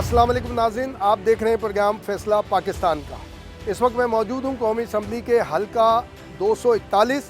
अस्सलाम वालेकुम नाज़रीन, आप देख रहे हैं प्रोग्राम फैसला पाकिस्तान का। इस वक्त मैं मौजूद हूँ कौमी असम्बली के हल्का 241,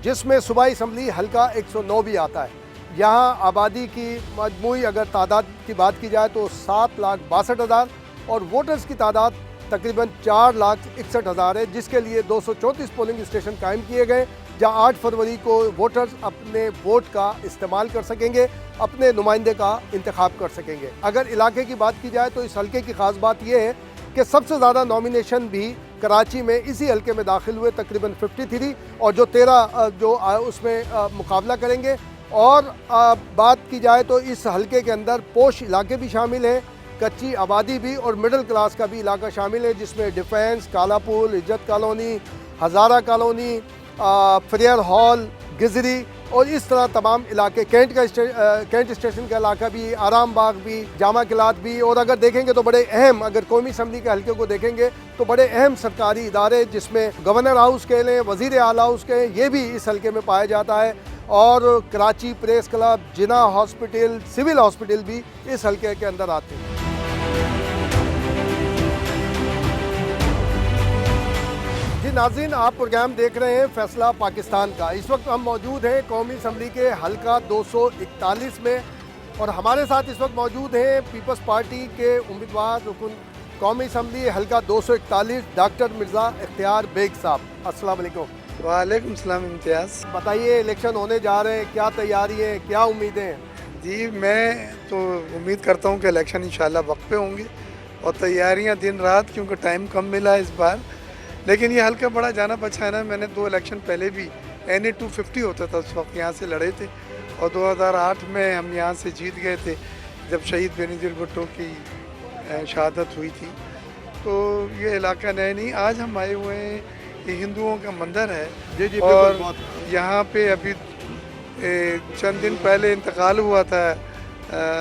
जिसमें सूबाई असम्बली हल्का 109 भी आता है। यहाँ आबादी की मजमूई अगर तादाद की बात की जाए तो 7,62,000 और वोटर्स की तादाद तकरीबन 4,61,000 है, जिसके लिए 234 पोलिंग स्टेशन कायम किए गए, जहाँ 8 फरवरी को वोटर्स अपने वोट का इस्तेमाल कर सकेंगे, अपने नुमाइंदे का इंतखाब कर सकेंगे। अगर इलाके की बात की जाए तो इस हल्के की ख़ास बात यह है कि सबसे ज़्यादा नॉमिनेशन भी कराची में इसी हल्के में दाखिल हुए, तकरीबन 53, और जो 13 उसमें मुकाबला करेंगे। और बात की जाए तो इस हल्के के अंदर पोश इलाके भी शामिल हैं, कच्ची आबादी भी और मिडिल क्लास का भी इलाका शामिल है, जिसमें डिफेंस, कालापुल, इज्जत कॉलोनी, हज़ारा कॉलोनी, फ्रेयर हॉल, गिजरी और इस तरह तमाम इलाके, कैंट स्टेशन का इलाका भी, आराम बाग भी, जामा किलात भी। और अगर देखेंगे तो बड़े अहम, अगर कौमी असम्बली के हल्के को देखेंगे तो बड़े अहम सरकारी इदारे, जिसमें गवर्नर हाउस के लें, वज़ीर आला हाउस के, ये भी इस हल्के में पाया जाता है। और कराची प्रेस क्लब, जिना हॉस्पिटल, सिविल हॉस्पिटल भी इस हल्के के अंदर आते हैं। जी नाज़रीन, आप प्रोग्राम देख रहे हैं फैसला पाकिस्तान का। इस वक्त हम मौजूद हैं कौमी असम्बली के हल्का 241 में, और हमारे साथ इस वक्त मौजूद हैं पीपल्स पार्टी के उम्मीदवार रुकन कौमी असम्बली हल्का 241 डॉक्टर मिर्ज़ा इख्तियार बेग साहब। अस्सलाम वालेकुम। वालेकुम सलाम इम्तियाज़। बताइए, इलेक्शन होने जा रहे हैं, क्या तैयारी है, क्या उम्मीदें हैं? जी, मैं तो उम्मीद करता हूँ कि इलेक्शन इंशाल्लाह वक्त पे होंगे, और तैयारियाँ दिन रात, क्योंकि टाइम कम मिला है इस बार। लेकिन ये हल्का बड़ा जाना पहचाना है। मैंने 2 इलेक्शन पहले भी NA 250 होता था, उस वक्त यहाँ से लड़े थे, और 2008 में हम यहाँ से जीत गए थे जब शहीद बेनज़ीर भुट्टो की शहादत हुई थी। तो ये इलाका नया नहीं, आज हम आए हुए हैं, ये हिंदुओं का मंदिर है। जी, और यहाँ पे अभी चंद दिन पहले इंतकाल हुआ था,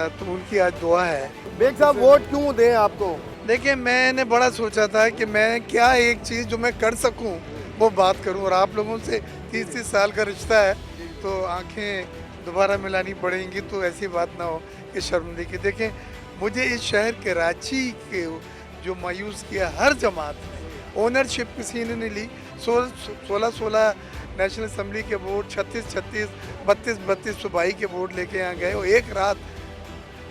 तो उनकी आज दुआ है। बेग साहब, वोट क्यों दें आपको? देखिए, मैंने बड़ा सोचा था कि मैं क्या एक चीज़ जो मैं कर सकूं वो बात करूं, और आप लोगों से 30-30 साल का रिश्ता है, तो आंखें दोबारा मिलानी पड़ेंगी, तो ऐसी बात ना हो कि शर्मिंदगी। देखें, मुझे इस शहर कराची के जो मायूस किया हर जमात ने, ओनरशिप किसी ने नहीं ली। 16 नेशनल असम्बली के वोट, 36, 32 सूबाई के वोट लेके यहाँ गए, और एक रात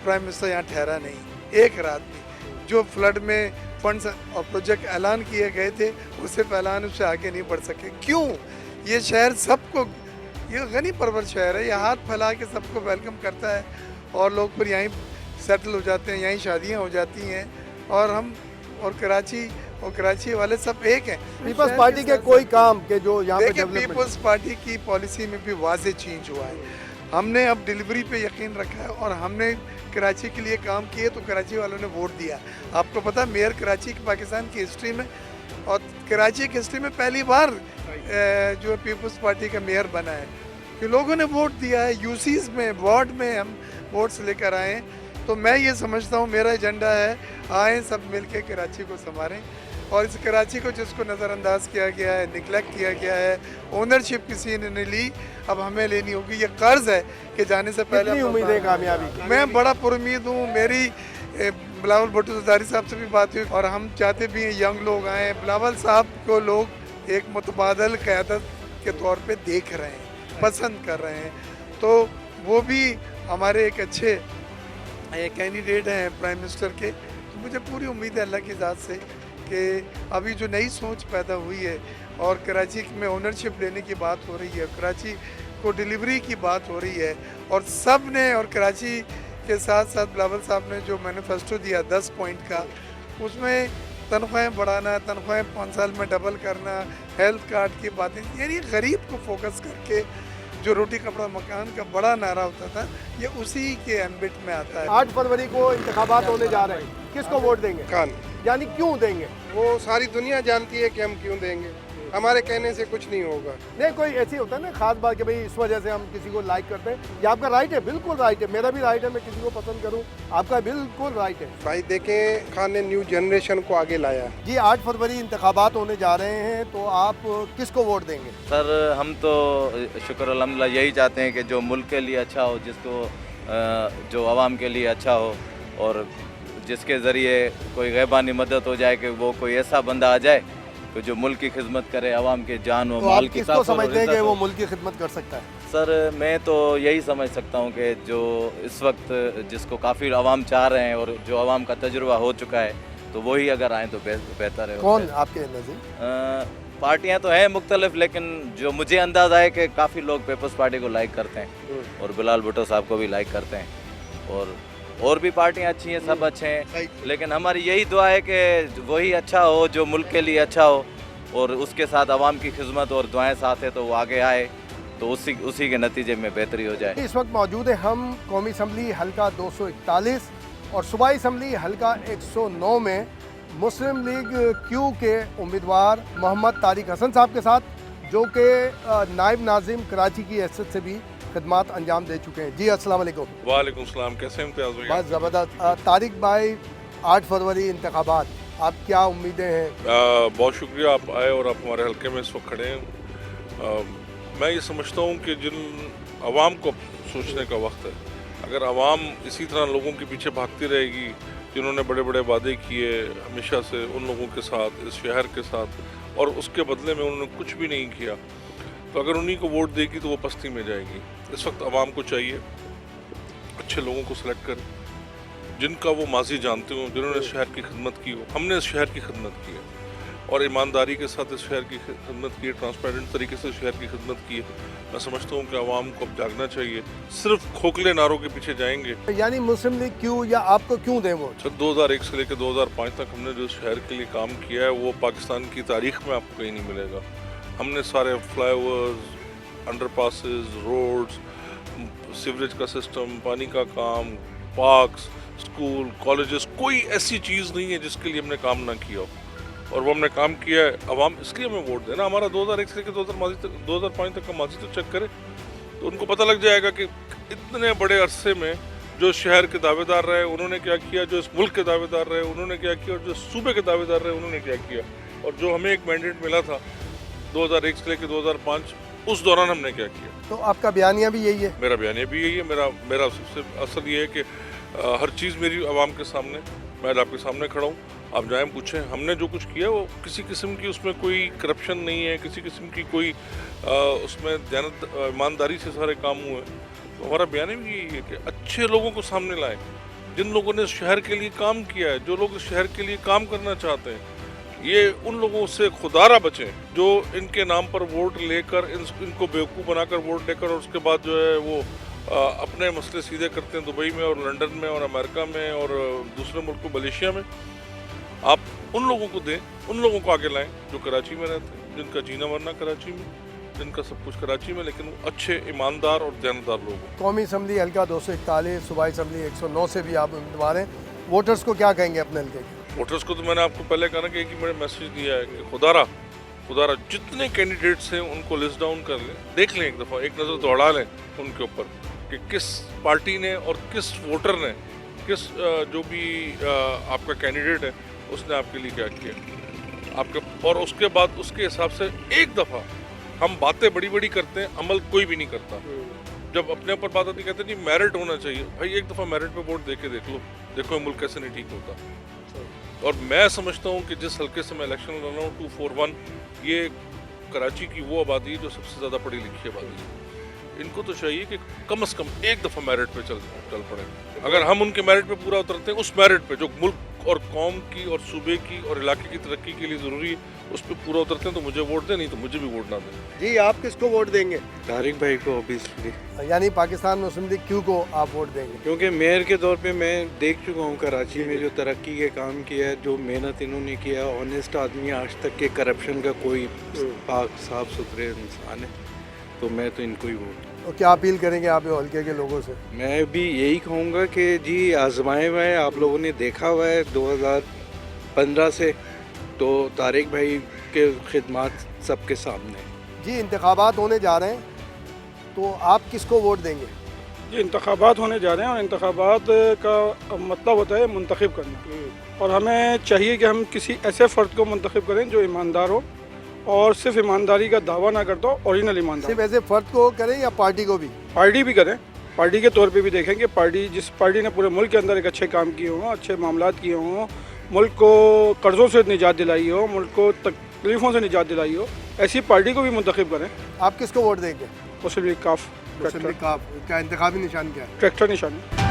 प्राइम मिनिस्टर यहाँ ठहरा नहीं, एक रात भी। जो फ्लड में फंड्स और प्रोजेक्ट ऐलान किए गए थे, उससे ऐलान उससे आगे नहीं बढ़ सके। क्यों? ये शहर सबको, ये गनी परवर शहर है, ये हाथ फैला के सबको वेलकम करता है, और लोग फिर यहीं सेटल हो जाते हैं, यहीं शादियां हो जाती हैं, और हम और कराची वाले सब एक हैं। पीपल्स पार्टी के कोई काम के जो यहाँ पे डेवलपमेंट, पीपल्स पार्टी की पॉलिसी में भी वाज़े चेंज हुआ है। हमने अब डिलीवरी पे यकीन रखा है, और हमने कराची के लिए काम किए, तो कराची वालों ने वोट दिया। आपको पता है, मेयर कराची की पाकिस्तान की हिस्ट्री में, और कराची की हिस्ट्री में पहली बार जो पीपल्स पार्टी का मेयर बना है, कि लोगों ने वोट दिया है। यूसीज में, वार्ड में हम वोट्स लेकर आए हैं। तो मैं ये समझता हूँ, मेरा एजेंडा है, आए सब मिल के कराची को संभालें, और इस कराची को जिसको नज़रअंदाज किया गया है, निगलेक्ट किया गया है, ओनरशिप किसी ने नहीं ली, अब हमें लेनी होगी। ये कर्ज है कि जाने से पहले उम्मीद है कामयाबी की? मैं बड़ा पुरुमीद हूँ। मेरी बिलावल भुट्टो ज़रदारी साहब से भी बात हुई, और हम चाहते भी हैं यंग लोग आएँ। बिलावल साहब को लोग एक मुतबादल क़यादत के तौर पे देख रहे हैं, पसंद कर रहे हैं, तो वो भी हमारे एक अच्छे कैंडिडेट हैं प्राइम मिनिस्टर के। तो मुझे पूरी उम्मीद है अल्लाह की ज़ात से कि अभी जो नई सोच पैदा हुई है, और कराची में ओनरशिप लेने की बात हो रही है, कराची को डिलीवरी की बात हो रही है, और सब ने, और कराची के साथ साथ बिलावल साहब ने जो मैनिफेस्टो दिया 10 पॉइंट का, उसमें तनख्वाहें बढ़ाना, तनख्वाहें 5 साल में डबल करना, हेल्थ कार्ड की बातें, यानी गरीब को फोकस करके जो रोटी कपड़ा मकान का बड़ा नारा होता था, ये उसी के एम्बिट में आता है। 8 फरवरी को इंतखाबात होने जा रहे हैं, किसको वोट देंगे? खान। यानी क्यों देंगे? वो सारी दुनिया जानती है कि हम क्यों देंगे, हमारे कहने से कुछ नहीं होगा। नहीं, कोई ऐसी होता है ना खास बात कि भाई इस वजह से हम किसी को लाइक करते हैं, ये आपका राइट है, बिल्कुल राइट है, मेरा भी राइट है, मैं किसी को पसंद करूं, आपका बिल्कुल राइट है। भाई देखें, खान ने न्यू जनरेशन को आगे लाया। जी, 8 फरवरी इंतखाबात होने जा रहे हैं, तो आप किसको वोट देंगे? सर, हम तो शुक्र अल्हम्दुलिल्लाह यही चाहते हैं कि जो मुल्क के लिए अच्छा हो, जिसको जो आवाम के लिए अच्छा हो, और जिसके ज़रिए कोई गैबानी मदद हो जाए, कि वो कोई ऐसा बंदा आ जाए कि जो मुल्क की खिदमत करे, आवाम के जान व तो माल आप की किसको समझते हैं कि इज़्ज़त वो हो। मुल्क की खिदमत कर सकता है? सर मैं तो यही समझ सकता हूँ कि जो इस वक्त जिसको काफ़ी आवाम चाह रहे हैं और जो आवाम का तजुर्बा हो चुका है, तो वही अगर आएँ तो बेहतर है। कौन आपके नज़र? पार्टियां तो हैं मुख्तलिफ, लेकिन जो मुझे अंदाज़ा है कि काफ़ी लोग पीपल्स पार्टी को लाइक करते हैं और बिलाल भुट्टो साहब को भी लाइक करते हैं, और भी पार्टियां अच्छी हैं, सब अच्छे हैं, लेकिन हमारी यही दुआ है कि वही अच्छा हो जो मुल्क के लिए अच्छा हो, और उसके साथ आवाम की खिदमत और दुआएं साथ है तो वो आगे आए, तो उसी के नतीजे में बेहतरी हो जाए। इस वक्त मौजूद है हम कौमी असम्बली हल्का 241 और सूबाई असम्बली हल्का 109 में मुस्लिम लीग क्यू के उम्मीदवार मोहम्मद तारिक हसन साहब के साथ, जो कि नायब नाजिम कराची की हैसियत से भी खदमात अंजाम दे चुके हैं। जी अस्सलाम वालेकुम। वालेकुम सलाम, कैसे हैं इम्तियाज़ भाई? बस ज़बरदस्त। तारिक भाई, 8 फरवरी इंतखाबात, आप क्या उम्मीदें हैं? बहुत शुक्रिया आप आए और आप हमारे हल्के में इस वक्त खड़े हैं। मैं ये समझता हूँ कि जिन आवाम को सोचने का वक्त है, अगर आवाम इसी तरह लोगों के पीछे भागती रहेगी जिन्होंने बड़े बड़े वादे किए हमेशा से उन लोगों के साथ, इस शहर के साथ, और उसके बदले में उन्होंने कुछ भी नहीं किया, तो अगर उन्हीं को वोट देगी तो वो पस्ती में जाएगी। इस वक्त आवाम को चाहिए अच्छे लोगों को सिलेक्ट करें, जिनका वो माजी जानते हो, जिन्होंने इस शहर की खिदमत की हो। हमने इस शहर की खिदमत की है और ईमानदारी के साथ इस शहर की खिदमत की है, ट्रांसपेरेंट तरीके से इस शहर की खिदमत की है। मैं समझता हूँ कि आवाम को अब जागना चाहिए। सिर्फ खोखले नारों के पीछे जाएंगे। यानी मुस्लिम लीग क्यू या आपको क्यों दें वोट? सर 2001 से लेकर 2005 तक हमने जो शहर के लिए काम किया है वो पाकिस्तान की तारीख में आपको कहीं नहीं मिलेगा। हमने सारे फ्लाईओवर्स, अंडरपासेस, रोड्स, सीवरेज का सिस्टम, पानी का काम, पार्क्स, स्कूल, कॉलेजेस, कोई ऐसी चीज़ नहीं है जिसके लिए हमने काम ना किया हो, और वो हमने काम किया है। अवाम इसलिए हमें वोट देना। हमारा 2001 से लेकर 2005 तक का माजी तो चेक करें, तो उनको पता लग जाएगा कि इतने बड़े अरसे में जो शहर के दावेदार रहे उन्होंने क्या किया, जो इस मुल्क के दावेदार रहे उन्होंने क्या किया, और जो सूबे के दावेदार रहे उन्होंने क्या किया, और जो हमें एक मैंडेट मिला था 2001 से लेकर 2005, उस दौरान हमने क्या किया। तो आपका बयानिया भी यही है? मेरा बयानिया भी यही है। मेरा सबसे असल ये है कि हर चीज़ मेरी आवाम के सामने, मैं आज आपके सामने खड़ा हूँ, आप जाएं पूछें हमने जो कुछ किया वो किसी किस्म की उसमें कोई करप्शन नहीं है, किसी किस्म की कोई उसमें ईमानदारी से सारे काम हुए। तो हमारा बयान भी यही है कि अच्छे लोगों को सामने लाएं, जिन लोगों ने इस शहर के लिए काम किया है, जो लोग इस शहर के लिए काम करना चाहते हैं। ये उन लोगों से खुदारा बचें जो इनके नाम पर वोट लेकर इनको बेवकूफ़ बनाकर वोट लेकर और उसके बाद जो है वो अपने मसले सीधे करते हैं दुबई में और लंदन में और अमेरिका में और दूसरे मुल्कों मलेशिया में। आप उन लोगों को दें, उन लोगों को आगे लाएं जो कराची में रहते हैं, जिनका जीना मरना कराची में, जिनका सब कुछ कराची में, लेकिन वो अच्छे ईमानदार और दयानतदार लोग हैं। कौमी असम्बली हल्का 241, सूबाई असम्बली 109 से भी आप उम्मीदवार हैं। वोटर्स को क्या कहेंगे अपने हल्के के? वोटर्स को तो मैंने आपको पहले कहा ना कि एक ही मैंने मैसेज दिया है कि खुदारा जितने कैंडिडेट्स हैं उनको लिस्ट डाउन कर लें, देख लें एक दफ़ा, एक नज़र दौड़ा लें उनके ऊपर कि किस पार्टी ने और किस वोटर ने, किस जो भी आपका कैंडिडेट है उसने आपके लिए क्या किया आपके, और उसके बाद उसके हिसाब से एक दफ़ा हम बातें बड़ी बड़ी करते हैं, अमल कोई भी नहीं करता। जब अपने ऊपर बात आती कहते नहीं मेरिट होना चाहिए, भाई एक दफ़ा मेरिट पे वोट दे के देख लो, देखो मुल्क कैसे नहीं ठीक होता। और मैं समझता हूँ कि जिस हल्के से मैं इलेक्शन लड़ रहा हूँ 241, ये कराची की वो आबादी है जो सबसे ज़्यादा पढ़ी लिखी आबादी है। इनको तो चाहिए कि कम से कम एक दफ़ा मेरिट पे चल पड़े। अगर हम उनके मेरिट पे पूरा उतरते हैं, उस मेरिट पे जो मुल्क और कौम की और सूबे की और इलाके की तरक्की के लिए ज़रूरी है, उस पर पूरा उतरते हैं तो मुझे वोट दें, नहीं तो मुझे भी वोट ना दें। जी आप किसको वोट देंगे? तारिक भाई को ऑब्वियसली, यानी पाकिस्तान मुस्लिम लीग क्यू को आप वोट देंगे? क्योंकि मेयर के तौर पे मैं देख चुका हूँ कराची में जो तरक्की के काम किया है, जो मेहनत इन्होंने किया है, ऑनेस्ट आदमी, आज तक के करप्शन का कोई पाक साफ सुथरे इंसान है, तो मैं तो इनको ही वोट। तो क्या अपील करेंगे आप हल्के के लोगों से? मैं भी यही कहूँगा कि जी आजमाए हुआ है, आप लोगों ने देखा हुआ है 2015 से, तो तारिक भाई के खिदमात सबके सामने। जी इंतखाबात होने जा रहे हैं, तो आप किसको वोट देंगे? ये इंतखाबात होने जा रहे हैं और इंतखाबात का मतलब होता है मुंतखब करना, और हमें चाहिए कि हम किसी ऐसे फ़र्द को मुंतखब करें जो ईमानदार हो और सिर्फ ईमानदारी का दावा ना करता हो, ओरिजिनल ईमानदार। सिर्फ ऐसे फ़र्द को करें या पार्टी को भी? पार्टी भी करें, पार्टी के तौर पे भी देखें कि पार्टी जिस पार्टी ने पूरे मुल्क के अंदर एक अच्छे काम किए हों, अच्छे मामलात किए हों, मुल्क को कर्ज़ों से निजात दिलाई हो, मुल्क को तकलीफ़ों से निजात दिलाई हो, ऐसी पार्टी को भी मुंतखब करें। आप किसको वोट देंगे? मुस्लिम लीग काफ मुस्लिम लीग का क्या इंतखाबी निशान क्या है? ट्रैक्टर निशानी।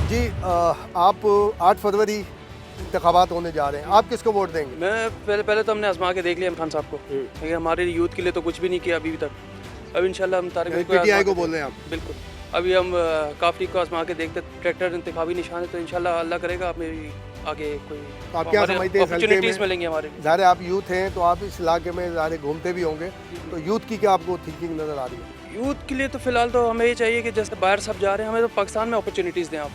जी आप 8 फरवरी इंतखाबात होने जा रहे हैं, आप किसको वोट देंगे? मैं पहले तो हमने आजमा के देख लिया इमरान साहब को, लेकिन हमारे यूथ के लिए तो कुछ भी नहीं किया अभी तक। अब इंशाल्लाह हम तारिक पीटीआई को बोल रहे हैं आप? बिल्कुल। अभी हम काफी को आजमा के देखते, ट्रैक्टर इंतखाबी निशान है, तो इंशाल्लाह अल्लाह करेगा हमें आगे कोई तो आप क्या समझते हैं इस हल्के अपॉर्चुनिटीज में? मिलेंगे हमारे लिए। ज़ाहिर है आप यूथ हैं तो आप इस इलाके में ज़ाहिर घूमते भी होंगे, तो यूथ की क्या आपको थिंकिंग नज़र आ रही है? यूथ के लिए तो फिलहाल तो हमें ये चाहिए कि जैसे बाहर सब जा रहे हैं, हमें तो पाकिस्तान में अपॉर्चुनिटीज़ दें आप।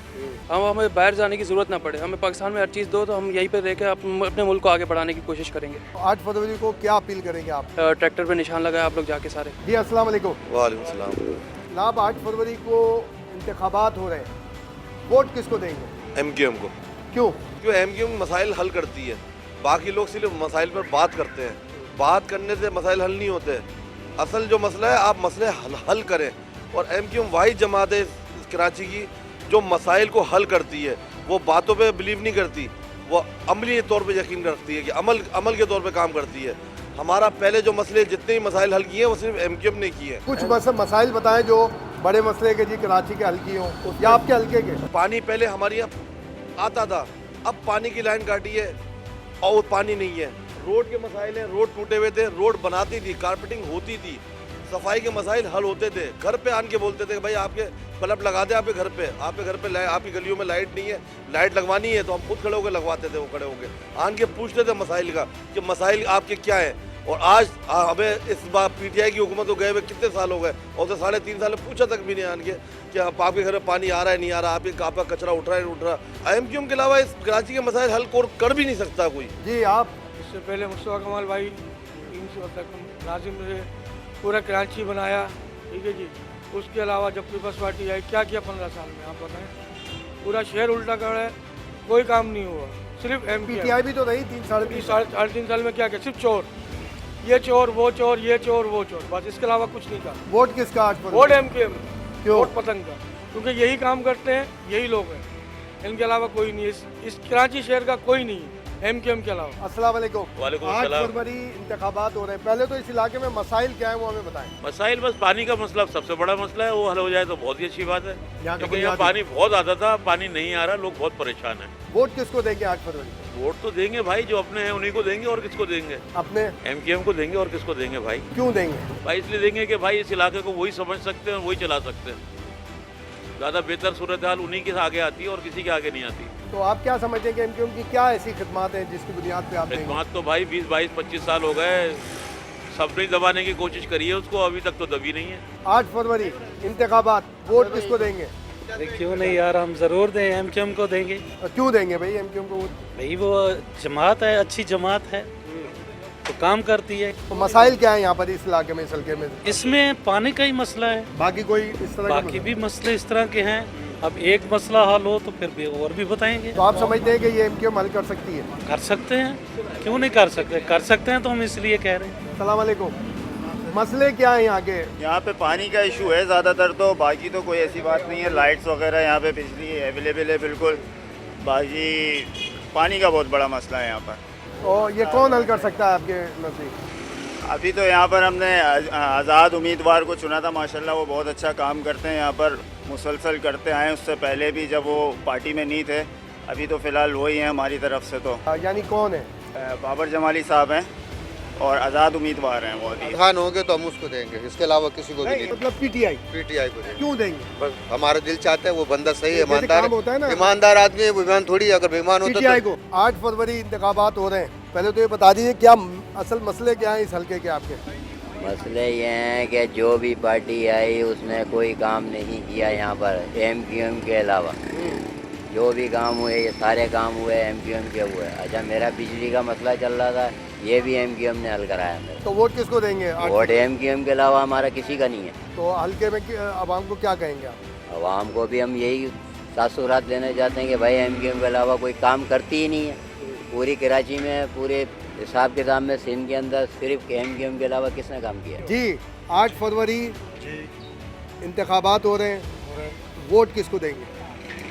हमें बाहर जाने की ज़रूरत ना पड़े, हमें पाकिस्तान में हर चीज़ दो, तो हम यहीं पे रह के अपने मुल्क को आगे बढ़ाने की कोशिश करेंगे। 8 फरवरी को क्या अपील करेंगे आप? ट्रैक्टर पे निशान लगाए आप लोग जाके सारे। जी अस्सलाम वालेकुम। वालेकुम सलाम। जनाब 8 फरवरी को इंतखाबात हो रहे हैं, वोट किसको देंगे? एमक्यूएम को। क्यों? क्यों? एमक्यूएम मसाइल हल करती है, बाकी लोग सिर्फ मसाइल पर बात करते हैं। बात करने से मसाइल हल नहीं होते। असल जो मसला है आप मसले हल करें, और एमक्यूएम वाहिद जमात है कराची की जो मसाइल को हल करती है। वो बातों पे बिलीव नहीं करती, वो अमली तौर पे यकीन रखती है कि अमल के तौर पे काम करती है। हमारा पहले जो मसले जितने भी मसाइल हल किए हैं वो सिर्फ एमक्यूएम ने किए हैं। कुछ मसाइल बताएं जो बड़े मसले के जी कराची के हल किए हों या आपके हल्के के। पानी पहले हमारे यहाँ आता था, अब पानी की लाइन काटी है और पानी नहीं है। रोड के मसाइल हैं, रोड टूटे हुए थे, रोड बनाती थी, कारपेटिंग होती थी, सफाई के मसाइल हल होते थे। घर पे आन के बोलते थे कि भाई आपके बल्ब लगा दे, आपके घर पे आपकी गलियों में लाइट नहीं है, लाइट लगवानी है, तो हम खुद खड़े होकर लगवाते थे। वो खड़े होकर आन के पूछते थे मसाइल का कि मसाइल आपके क्या है। और आज हमें इस बार पीटीआई की हुकूमत को गए हुए कितने साल हो गए, और तो 3.5 साल में पूछा तक भी नहीं आन के कि आपके घर में पानी आ रहा है नहीं आ रहा, आपका कचरा उठ रहा है नहीं उठ रहा। एमक्यूएम के अलावा इस कराची के मसाइल हल कर भी नहीं सकता कोई। जी आप? इससे पहले मुस्तफा कमाल भाई 3 साल तक नाजिम ने पूरा कराची बनाया, ठीक है जी। उसके अलावा जब पीपल्स पार्टी आई, क्या किया 15 साल में आप बताएं? पूरा शहर उल्टा कर रहा है, कोई काम नहीं हुआ, सिर्फ पीटीआई भी तो रही 3 3 साल में क्या किया? सिर्फ चोर, ये चोर वो चोर, ये चोर वो चोर, बस इसके अलावा कुछ नहीं कहा। वोट किसका 8 फरवरी? Vote MQM. क्यों? वोट पतंग का, क्योंकि यही काम करते हैं, यही लोग हैं, इनके अलावा कोई नहीं है। इस कराची शहर का कोई नहीं है एमक्यूएम के अलावा। अस्सलाम वालेकुम। वालेकुम 8 अस्सलाम। फरवरी इंतखाबात हो रहे हैं, पहले तो इस इलाके में मसाइल क्या है वो हमें बताएं। मसाइल बस पानी का मसला सबसे बड़ा मसला है, वो हल हो जाए तो बहुत ही अच्छी बात है। यहाँ का क्योंकि यहाँ बुनियादी- पानी बहुत आता था, पानी नहीं आ रहा, लोग बहुत परेशान हैं। वोट किसको देंगे 8 फरवरी? वोट तो देंगे भाई, जो अपने हैं उन्हीं को देंगे, और किसको देंगे? अपने? एमक्यूएम को देंगे, और किसको देंगे भाई? क्यों देंगे? भाई इसलिए देंगे कि भाई इस इलाके को वही समझ सकते हैं और वही चला सकते हैं। ज़्यादा बेहतर सूरत हाल उन्हीं के आगे आती है और किसी के आगे नहीं आती। तो आप क्या समझते हैं कि एमक्यूएम की क्या ऐसी खिदमत है जिसकी बुनियाद पे आप देंगे? खिदमत तो भाई 20, 22, 25 साल हो गए, सबने दबाने की कोशिश करी है उसको, अभी तक तो दबी नहीं है। 8 फरवरी इंतखाबात, वोट किसको देंगे? अरे क्यों नहीं यार, हम ज़रूर दें, एमक्यूएम को देंगे। और क्यों देंगे भाई एमक्यूएम को वोट? भाई वो जमात है, अच्छी जमात है, तो काम करती है। तो मसाइल क्या है यहाँ पर इस इलाके में, इस हल्के में? इसमें पानी का ही मसला है, बाकी कोई इस तरह का बाकी भी मसले इस तरह के हैं। अब एक मसला हल हो तो फिर भी और भी बताएंगे। तो आप समझते हैं कि ये एमक्यूएम हल कर सकती है? कर सकते हैं, क्यों नहीं कर सकते? कर सकते हैं तो हम इसलिए कह रहे हैं। अस्सलाम वालेकुम। मसले क्या है यहाँ के? यहाँ पे पानी का इशू है ज़्यादातर, तो बाकी तो कोई ऐसी बात नहीं है। लाइट्स वगैरह यहाँ पे बिजली अवेलेबल है बिल्कुल, बाकी पानी का बहुत बड़ा मसला है यहाँ पर। और ये कौन हल कर सकता है आपके नज़दीक? अभी तो यहाँ पर हमने आज़ाद उम्मीदवार को चुना था, माशाल्लाह वो बहुत अच्छा काम करते हैं, यहाँ पर मुसलसल करते आए। उससे पहले भी जब वो पार्टी में नहीं थे, अभी तो फ़िलहाल वही हैं हमारी तरफ से। तो यानी कौन है? बाबर जमाली साहब हैं और आज़ाद उम्मीदवार हैं वो अभी। खान होंगे तो हम उसको देंगे, इसके अलावा किसी को भी नहीं। मतलब पीटीआई? पीटीआई को देंगे। क्यों देंगे? बस हमारा दिल चाहता है, वो बंदा सही है, जैसे ईमानदार काम होता है ना। ईमानदार आदमी है, बेईमान थोड़ी है। अगर बेईमान होता पीटीआई तो को 8 फरवरी इंतखाबात हो रहे हैं, पहले तो ये बता दीजिए क्या असल मसले क्या हैं इस हल्के के आपके? मसले ये हैं कि जो भी पार्टी आई उसने कोई काम नहीं किया यहाँ पर एमक्यूएम के अलावा। जो भी काम हुए, ये सारे काम हुए एमक्यूएम के हुए। अच्छा, मेरा बिजली का मसला चल रहा था, ये भी एमक्यूएम ने हल कराया मेरा। तो वोट किसको देंगे? वोट एमक्यूएम के अलावा हमारा किसी का नहीं है। तो हल्के में आवाम को क्या कहेंगे आप? आवाम को भी हम यही तासुरात देना चाहते हैं कि भाई एमक्यूएम के अलावा कोई काम करती ही नहीं है। पूरी कराची में, पूरे हिसाब किताब में सिंध के अंदर सिर्फ एमक्यूएम के अलावा किसने काम किया है? जी 8 फरवरी इंतखाबात हो रहे हैं, वोट किसको देंगे?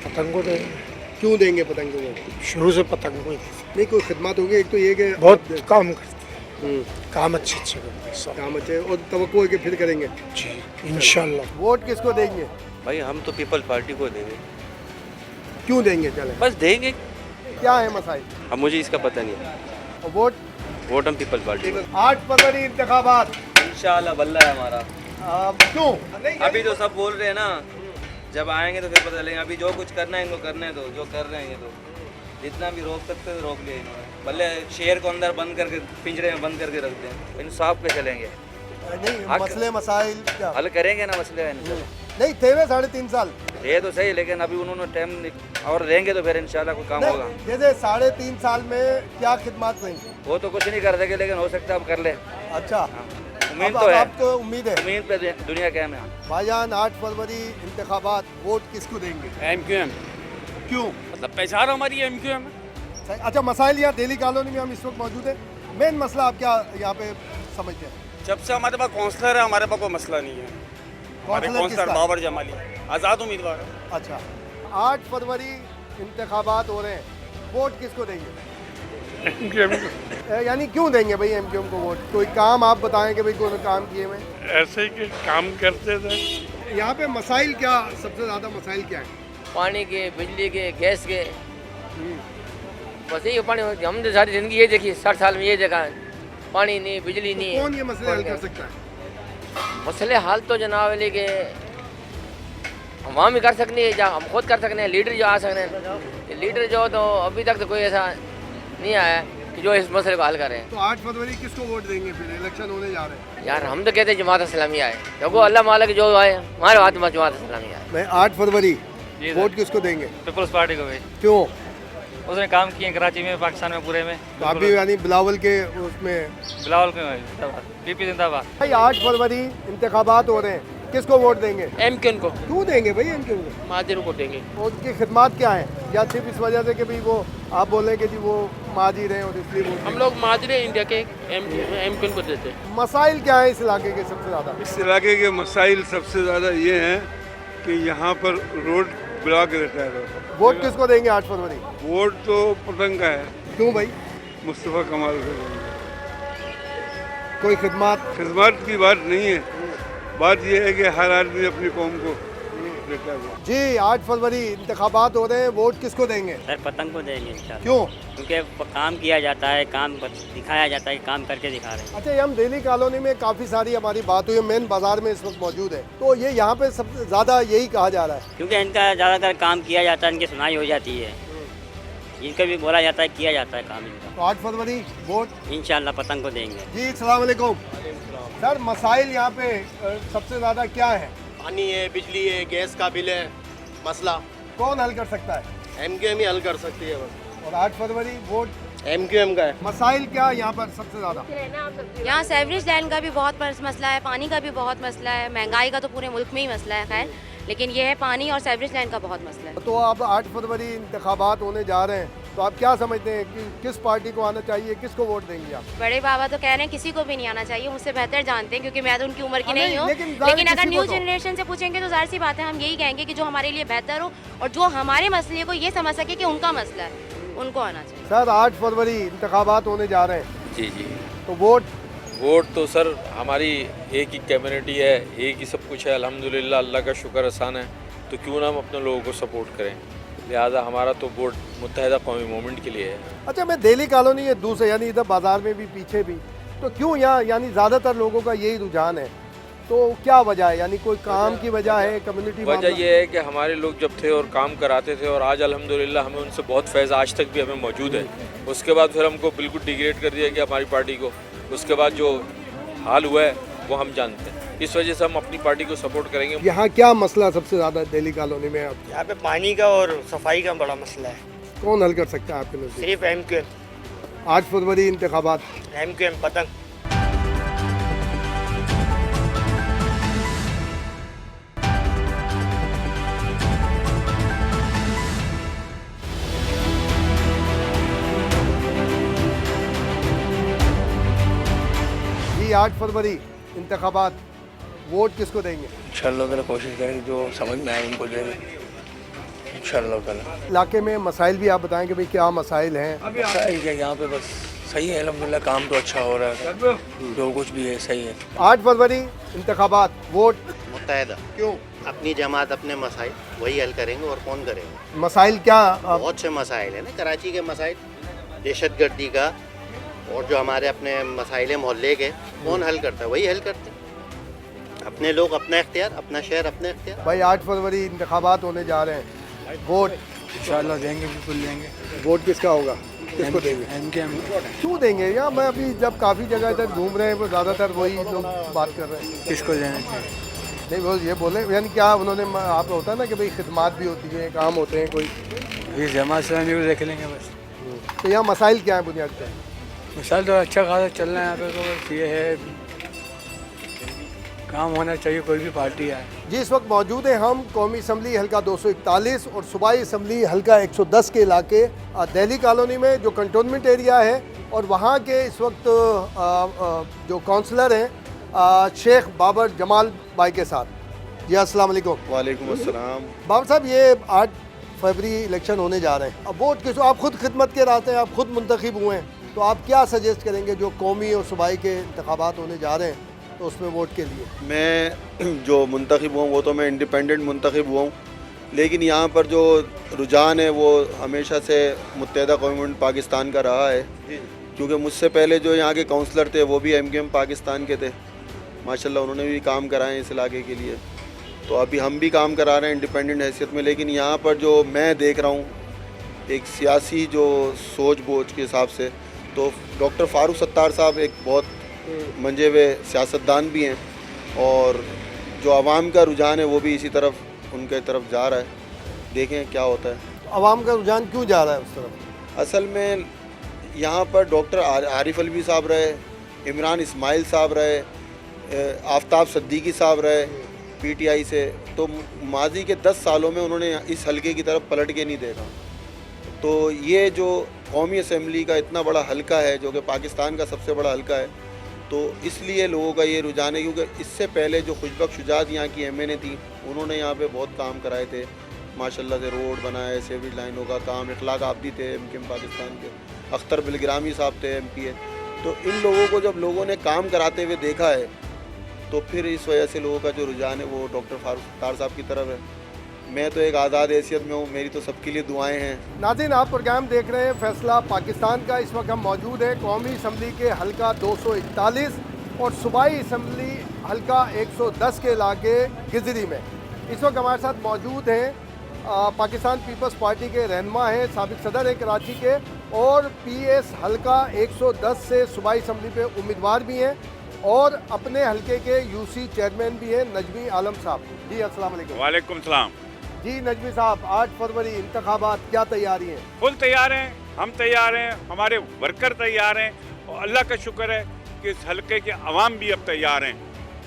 पतंग को देंगे। क्यों देंगे पतंग को वोट? शुरू से पतंग को ही नहीं, कोई खिदमत होगी। एक तो ये कि बहुत काम करते हैं, काम अच्छे करते हैं सब। काम अच्छे और तवक्को है कि फिर करेंगे जी इंशाल्लाह। वोट किसको देंगे? भाई हम तो पीपल्स पार्टी को देंगे। क्यों देंगे? चले बस देंगे। क्या है मसाइल? अब मुझे इसका पता नहीं है। और वोट? वोट हम पीपल्स पार्टी को। 8 फरवरी इंतखाबात इंशाल्लाह बल्ला है हमारा। क्यों? अभी तो सब बोल रहे हैं ना, जब आएंगे तो फिर पता चलेगा। अभी जो कुछ करना है इनको करने दो, जो कर रहे हैं ये तो जितना भी रोक सकते थे रोक लिया इन्होंने। भले शेर को अंदर बंद करके पिंजरे में बंद करके रख दें, इंसाफ पे चलेंगे। नहीं, मसले मसाइल क्या हल करेंगे ना मसले। नहीं थे वे 3.5 साल ये तो सही, लेकिन अभी उन्होंने टाइम और देंगे तो फिर इंशाल्लाह कोई काम होगा। जैसे 3.5 साल में क्या खिदमत रही? वो तो कुछ नहीं कर सके, लेकिन हो सकता है अब कर ले। अच्छा, उम्मीद तो है। आपको उम्मीद है? उम्मीद पे दुनिया क्या है। भाईजान 8 फरवरी इंतखाबात, वोट किसको देंगे? एमक्यूएम। क्यों? मतलब पहचान हमारी एमक्यूएम। अच्छा, मसाइल यहाँ दिल्ली कॉलोनी में हम इस वक्त मौजूद है। मेन मसला आप क्या यहाँ पे समझते हैं? जब से हमारे पास काउंसलर है, हमारे पास कोई मसला नहीं है। हमारे काउंसलर बाबर जमाली आज़ाद उम्मीदवार है। अच्छा, 8 फरवरी इंतखाबात हो रहे हैं, वोट किसको देंगे? यानी क्यों देंगे भाई एमक्यूएम को वोट? कोई काम आप बताएं कि भाई कोई काम किए हुए? ऐसे ही कि काम करते थे। यहाँ पे मसाइल क्या, सबसे ज़्यादा मसाइल क्या है? पानी के, बिजली के, गैस के, बस यही पानी। हमने सारी ज़िंदगी ये देखी, 60 साल में ये देखा है, पानी नहीं, बिजली नहीं। कौन ये मसले हल कर सकता है? मसले हल तो जनाब लेके हम भी कर सकते हैं, या हम खुद कर सकते हैं, लीडर जो आ सकते हैं। लीडर जो तो अभी तक तो कोई ऐसा नहीं आया कि जो इस मसले को हल करे। तो 8 फरवरी किसको वोट देंगे? फिर इलेक्शन होने जा रहे हैं यार, हम तो कहते हैं जमात इस्लामी आए, देखो अल्लाह मालिक जो आए हमारे हाथ में जमात इस्लामी आए। मैं 8 फरवरी वोट किसको देंगे? पीपल्स पार्टी को भी। क्यों? उसने काम किए कराची में, पाकिस्तान में, पूरे में। तो अभी यानी बिलावल के उसमें बिलावल के पीपी जिंदाबाद। भाई 8 फरवरी इंतखाबात हो रहे हैं, किसको वोट देंगे? एमक्यूएम को। क्यों देंगे भाई एमक्यूएम को? महाजिर को देंगे। और उनकी खिदमत क्या है? या सिर्फ इस वजह से कि भाई वो आप बोल रहे हैं कि जी वो महाजिर हैं और इसलिए वोट? हम लोग महाजिर इंडिया के एमक्यूएम को देते हैं। मसाइल क्या है इस इलाके के सबसे ज़्यादा? इस इलाके के मसाइल सबसे ज़्यादा ये हैं कि यहाँ पर रोड ब्लॉक रहता है। वोट किसको देंगे 8 फरवरी? वोट तो पतंग का है। क्यों भाई? मुस्तफ़ा कमाल को देंगे। कोई खिदमत की बात नहीं है, बात यह है कि हर आदमी अपनी कौम को देता है। जी 8 फरवरी इंतखाबात हो रहे हैं, वोट किसको देंगे? सर पतंग को देंगे इंशाल्लाह। क्यों? क्योंकि काम किया जाता है, काम दिखाया जाता है, काम करके दिखा रहे हैं। अच्छा, ये हम दिल्ली कॉलोनी में काफ़ी सारी हमारी बात हुई है, मेन बाजार में इस वक्त मौजूद है, तो ये यहाँ पे सबसे ज़्यादा यही कहा जा रहा है क्योंकि इनका ज़्यादातर काम किया जाता है, इनकी सुनाई हो जाती है, इनका भी बोला जाता है, किया जाता है काम इनका। तो 8 फरवरी वोट इंशाल्लाह पतंग को देंगे। जी। अस्सलाम वालेकुम सर, मसाइल यहाँ पे सबसे ज़्यादा क्या है? पानी है, बिजली है, गैस का बिल है। मसला कौन हल कर सकता है? एमक्यूएम ही हल कर सकती है बस। और 8 फरवरी वोट एमक्यूएम का है। मसाइल क्या यहाँ पर सबसे ज़्यादा? यहाँ सेवरेज लैंड का भी बहुत मसला है, पानी का भी बहुत मसला है, महंगाई का तो पूरे मुल्क में ही मसला है। खैर, लेकिन ये है पानी और सेवरेज लैंड का बहुत मसला है। तो अब 8 फरवरी इंतखाबात होने जा रहे हैं, तो आप क्या समझते हैं कि किस पार्टी को आना चाहिए, किसको वोट देंगे आप? बड़े बाबा तो कह रहे हैं किसी को भी नहीं आना चाहिए, मुझसे बेहतर जानते हैं क्योंकि मैं तो उनकी उम्र की नहीं हूँ। लेकिन अगर न्यू जनरेशन से पूछेंगे तो जाहिर सी बात है हम यही कहेंगे कि जो हमारे लिए बेहतर हो और जो हमारे मसले को ये समझ सके कि उनका मसला है, उनको आना चाहिए। सर 8 फरवरी इंतखाबात होने जा रहे हैं। जी जी। तो वोट तो सर हमारी एक ही कम्युनिटी है, एक ही सब कुछ है, अल्हम्दुलिल्लाह, अल्लाह का शुक्र एहसान है, तो क्यों ना हम अपने लोगों को सपोर्ट करें। लिहाजा हमारा तो वोट मुत्तहिदा कौमी मूवमेंट के लिए है। अच्छा, मैं दिल्ली कॉलोनी ये दूसरे यानी इधर बाजार में भी पीछे भी, तो क्यों यहाँ यानी ज़्यादातर लोगों का यही रुझान है, तो क्या वजह है? यानी कोई काम की वजह है, कम्युनिटी? वजह यह है कि हमारे लोग जब थे और काम कराते थे और आज अल्हम्दुलिल्लाह हमें उनसे बहुत फैज़ आज तक भी हमें मौजूद है। उसके बाद फिर हमको बिल्कुल डिग्रेड कर दिया गया हमारी पार्टी को। उसके बाद जो हाल हुआ है वो हम जानते हैं, इस वजह से हम अपनी पार्टी को सपोर्ट करेंगे। यहाँ क्या मसला सबसे ज़्यादा दिल्ली कॉलोनी में? आप यहाँ पे पानी का और सफाई का बड़ा मसला है। कौन हल कर सकता है आपके नज़दीक? सिर्फ एमक्यूएम। 8 फरवरी इंतखाबात एमक्यूएम पतंग। 8 फरवरी इंतखाबात, वोट किसको देंगे? इंशाल्लाह ताला कोशिश करेंगे जो समझ में आए उनको देंगे इंशाल्लाह ताला। इलाके में मसाइल भी आप बताएं कि भाई क्या मसाइल हैं? मसाइल क्या यहाँ पे बस सही है अल्हम्दुलिल्लाह, काम तो अच्छा हो रहा है, जो कुछ भी है सही है। 8 फरवरी इंतखाबात, वोट मुत्तहदा। क्यों? अपनी जमात अपने मसाइल वही हल करेंगे और कौन करेगा? मसाइल क्या? बहुत से मसाइल है ना, कराची के मसाइल, दहशतगर्दी का, और जो हमारे अपने मसाइल मोहल्ले के, कौन हल करता है? वही हल करते हैं। अपने लोग अपना इख्तियार, अपना शहर अपना इख्तियार। भाई 8 फरवरी इंतखाबात होने जा रहे हैं, वोट इंशाल्लाह देंगे, बिल्कुल देंगे। वोट किसका होगा, किसको देंगे? क्यों देंगे? यहाँ मैं अभी जब काफ़ी जगह इधर घूम रहे हैं वो ज़्यादातर वही लोग बात कर रहे हैं। किसको देना चाहिए? नहीं वो ये बोले यानी क्या उन्होंने, आप होता है ना कि भाई खिदमात भी होती है, काम होते हैं कोई, ये जमा इस्लामी को देख लेंगे बस। तो यहाँ मसाइल क्या है बुनियाद पे? मिसाल तो अच्छा खासा चल रहा है यहाँ पे, तो बस ये है काम होना चाहिए, कोई भी पार्टी आए। जी इस वक्त मौजूद हैं हम कौमी असम्बली हल्का 241 और सूबाई असम्बली हल्का 110 के इलाके दिल्ली कॉलोनी में, जो कंटोनमेंट एरिया है, और वहाँ के इस वक्त जो काउंसलर हैं शेख बाबर जमाल भाई के साथ। जी अस्सलाम वालेकुम। वालेकुम अस्सलाम। बाबर साहब ये 8 फरवरी इलेक्शन होने जा रहे हैं, अब वोट किस, आप खुद खिदमत के रास्ते हैं, आप खुद मुंतखब हुए हैं, तो आप क्या सजेस्ट करेंगे जो कौमी और सूबाई के इंतखाबात होने जा रहे हैं तो उसमें वोट के लिए? मैं जो मुंतखब हुआ वो तो मैं इंडिपेंडेंट मुंतखब हुआ हूँ, लेकिन यहाँ पर जो रुझान है वो हमेशा से मुत्तहदा कौमी पाकिस्तान का रहा है, क्योंकि मुझसे पहले जो यहाँ के काउंसलर थे वो भी MQM पाकिस्तान के थे, माशाल्लाह उन्होंने भी काम कराए इस इलाके के लिए, तो अभी हम भी काम करा रहे हैं इंडिपेंडेंट हैसियत में। लेकिन यहाँ पर जो मैं देख रहा हूँ एक सियासी जो सोच बोझ के हिसाब से, तो डॉक्टर फारूक सत्तार साहब एक बहुत मंजे हुए सियासतदान भी हैं, और जो आवाम का रुझान है वो भी इसी तरफ उनके तरफ जा रहा है, देखें क्या होता है। आवाम का रुझान क्यों जा रहा है उस तरफ? असल में यहाँ पर डॉक्टर आरिफ अलवी साहब रहे, इमरान इस्माइल साहब रहे, आफ्ताब सिद्दीकी साहब रहे PTI से, तो माजी के 10 सालों में उन्होंने इस हलके की तरफ पलट के नहीं देखा। तो ये जो कौमी असम्बली का इतना बड़ा हलका है, जो कि पाकिस्तान का सबसे बड़ा हलका है, तो इसलिए लोगों का ये रुझान है, क्योंकि इससे पहले जो खुशबक शुजात यहाँ की MNA थी, उन्होंने यहाँ पे बहुत काम कराए थे, माशाल्लाह से रोड बनाए, सेवेज लाइनों का काम, इखलाक आबदी थे MQM पाकिस्तान के, अख्तर बिलग्रामी साहब थे MP। तो इन लोगों को जब लोगों ने काम कराते हुए देखा है, तो फिर इस वजह से लोगों का जो रुझान है वो डॉक्टर फारूक सत्तार साहब की तरफ है। मैं तो एक आज़ाद हैसियत में हूँ, मेरी तो सबके लिए दुआएं हैं। नाज़रीन आप प्रोग्राम देख रहे हैं फैसला पाकिस्तान का। इस वक्त हम मौजूद हैं कौमी असम्बली के हल्का 241 और सूबाई असम्बली हल्का 110 के इलाके गिजरी में। इस वक्त हमारे साथ मौजूद हैं पाकिस्तान पीपल्स पार्टी के रहनुमा हैं, साबिक सदर हैं कराची के, और PS हल्का 110 से सूबाई असम्बली पे उम्मीदवार भी हैं, और अपने हल्के के UC चेयरमैन भी हैं नजमी आलम साहब। जी अस्सलाम वालेकुम। वालेकुम सलाम। जी नजमी साहब, 8 फरवरी इंतखाबात, क्या तैयारी है? फुल तैयार हैं, हम तैयार हैं, हमारे वर्कर तैयार हैं, और अल्लाह का शुक्र है कि इस हलके के अवाम भी अब तैयार हैं।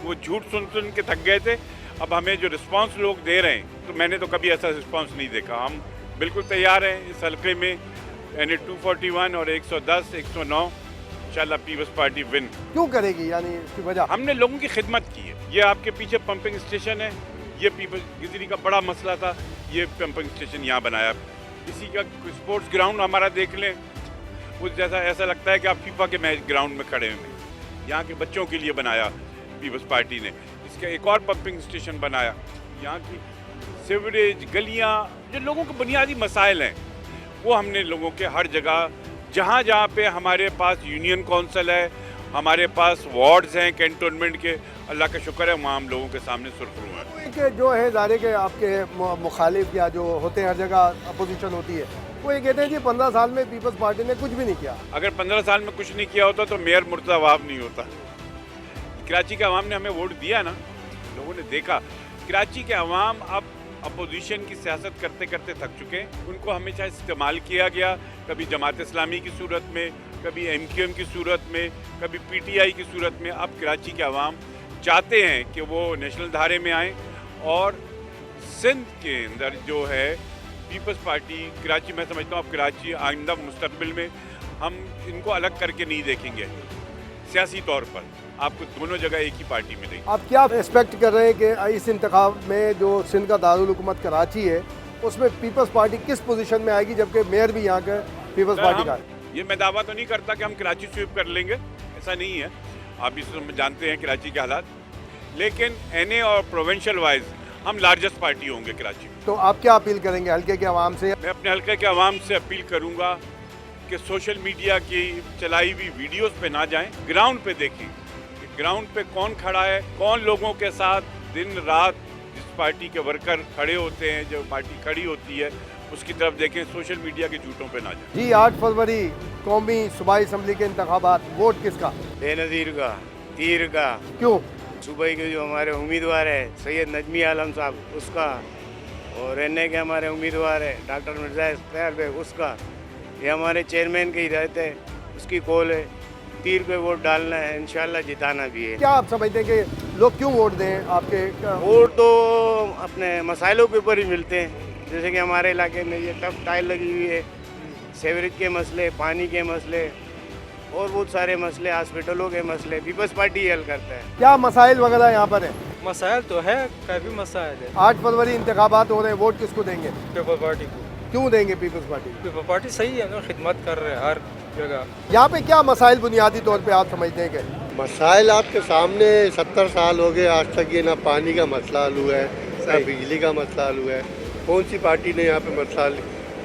वो झूठ सुन सुन के थक गए थे, अब हमें जो रिस्पांस लोग दे रहे हैं, तो मैंने तो कभी ऐसा रिस्पांस नहीं देखा। हम बिल्कुल तैयार हैं इस हलके में, यानी 241 और 110, 109 इंशाल्लाह पीपल्स पार्टी विन। क्यों करेगी, यानी इसकी वजह? हमने लोगों की खिदमत की है। ये आपके पीछे पंपिंग स्टेशन है, ये पीपल्स गिजरी का बड़ा मसला था, ये पंपिंग स्टेशन यहाँ बनाया। इसी का स्पोर्ट्स ग्राउंड हमारा देख लें, वो जैसा ऐसा लगता है कि आप फीफा के मैच ग्राउंड में खड़े हैं। यहाँ के बच्चों के लिए बनाया पीपल्स पार्टी ने। इसका एक और पंपिंग स्टेशन बनाया। यहाँ की सीवरेज, गलियाँ, जो लोगों के बुनियादी मसाइल हैं, वो हमने लोगों के हर जगह, जहाँ जहाँ पे हमारे पास यूनियन काउंसिल है, हमारे पास वार्ड्स हैं कैंटोनमेंट के, अल्लाह का शुक्र है वहाँ हम लोगों के सामने सुरखरू हैं। कि जो है ज़ाहिर के आपके मुखालिफ या जो होते हैं हर जगह अपोजिशन होती है, वो ये कहते हैं कि 15 साल में पीपल्स पार्टी ने कुछ भी नहीं किया। अगर 15 साल में कुछ नहीं किया होता तो मेयर मुर्तज़ा वहाब नहीं होता। कराची के अवाम ने हमें वोट दिया ना, लोगों ने देखा। कराची के अवाम अब अपोजिशन की सियासत करते करते थक चुके हैं। उनको हमेशा इस्तेमाल किया गया, कभी जमात इस्लामी की सूरत में, कभी MQM की सूरत में, कभी PTI की सूरत में। अब कराची के अवाम चाहते हैं कि वो नेशनल धारे में आएँ, और सिंध के अंदर जो है पीपल्स पार्टी, कराची, मैं समझता हूँ अब कराची आइंदा मुस्तकबिल में हम इनको अलग करके नहीं देखेंगे सियासी तौर पर। आपको दोनों जगह एक ही पार्टी मिलेगी। आप क्या एक्सपेक्ट कर रहे हैं कि इस इंतखाब में जो सिंध का दारुल हुकूमत कराची है उसमें पीपल्स पार्टी किस पोजीशन में आएगी, जबकि मेयर भी यहाँ का पीपल्स पार्टी का है? ये मैं दावा तो नहीं करता कि हम कराची स्वीप कर लेंगे, ऐसा नहीं है। आप इस जानते हैं कराची के हालात, लेकिन एनए और प्रोविंशियल वाइज हम लार्जेस्ट पार्टी होंगे कराची में। तो आप क्या अपील करेंगे हल्के के आवाम से? मैं अपने हल्के के आवाम से अपील करूंगा कि सोशल मीडिया की चलाई हुई वीडियोस पे ना जाएं, ग्राउंड पे देखें कि ग्राउंड पे कौन खड़ा है, कौन लोगों के साथ दिन रात जिस पार्टी के वर्कर खड़े होते हैं, जो पार्टी खड़ी होती है उसकी तरफ देखें, सोशल मीडिया के झूठों पे ना जाएं। जी 8 फरवरी कौमी सूबाई असम्बली के इंतखाबात, वोट किसका? बेनज़ीर का, तीर का। क्यों? सूबाई के जो हमारे उम्मीदवार है सैयद नजमी आलम साहब उसका, और एनए के हमारे उम्मीदवार है डॉक्टर मिर्ज़ा इफ्तिखार भाई उसका, ये हमारे चेयरमैन की हिदायत है, उसकी कॉल है, तीर पे वोट डालना है, इंशाल्लाह जिताना भी है। क्या आप समझते हैं कि लोग क्यों वोट दें आपके? वोट तो अपने मसाइलों के ऊपर ही मिलते हैं, जैसे कि हमारे इलाके में ये टफ टाइल लगी हुई है, सेवरेज के मसले, पानी के मसले और बहुत सारे मसले, हॉस्पिटलों के मसले पीपल्स पार्टी हल करता है। क्या मसाइल वगैरह यहाँ पर है? मसाइल तो है, काफ़ी मसाइल है। 8 फरवरी इंतखाबात हो रहे हैं, वोट किसको देंगे? पीपल्स पार्टी को। क्यों देंगे पीपल्स पार्टी? पीपल्स पार्टी सही है ना, खिदमत कर रहे हैं हर जगह। यहाँ पे क्या मसाइल बुनियादी तौर पे आप समझते हैं कि? मसाइल आपके सामने 70 साल हो गए आज तक ये ना पानी का मसला हल हुआ है, ना बिजली का मसला हल हुआ है। कौन सी पार्टी ने यहाँ पे मसला हल?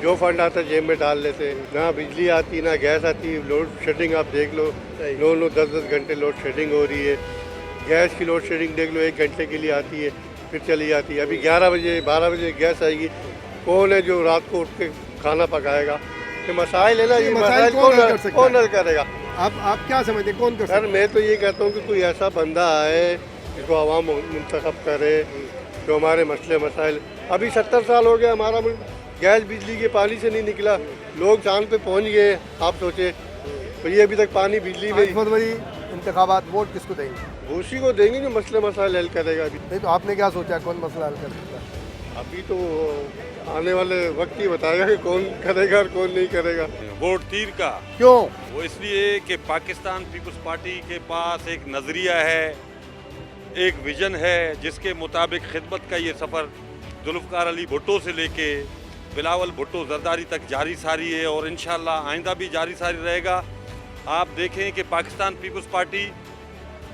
जो फंड आता है जेब में डाल लेते, ना बिजली आती ना गैस आती, लोड शेडिंग आप देख लो, 9-9 10-10 घंटे लोड शेडिंग हो रही है। गैस की लोड शेडिंग देख लो, 1 घंटे के लिए आती है फिर चली जाती है। अभी 11 बजे 12 बजे गैस आएगी, कौन है जो रात को उठ के खाना पकाएगा? ये मसाइल है ना, ये मसाइल कौन हल करेगा? आप क्या समझते हैं कौन कर सकता है? सर मैं तो ये कहता हूँ कि कोई ऐसा बंदा आए जिसको आवाम मुंतखब करे, जो हमारे मसले मसाइल। अभी 70 साल हो गए हमारा मुल्क गैस बिजली के पानी से नहीं निकला, लोग चांद पे पहुँच गए, आप सोचे, तो ये अभी तक पानी बिजली में। 8 फरवरी इंतखाबात, वोट किसको देंगे? उसी को देंगे जो मसले मसाइल हल करेगा। अभी नहीं तो आपने क्या सोचा कौन मसला हल कर सकता है? अभी तो आने वाले वक्त ही बताएगा कि कौन करेगा और कौन नहीं करेगा। वोट तीर का। क्यों? वो इसलिए कि पाकिस्तान पीपल्स पार्टी के पास एक नज़रिया है, एक विजन है, जिसके मुताबिक खिदमत का ये सफ़र जुल्फ़कार अली भुट्टो से लेके बिलावल भुट्टो जरदारी तक जारी सारी है और इंशाल्लाह आइंदा भी जारी सारी रहेगा। आप देखें कि पाकिस्तान पीपल्स पार्टी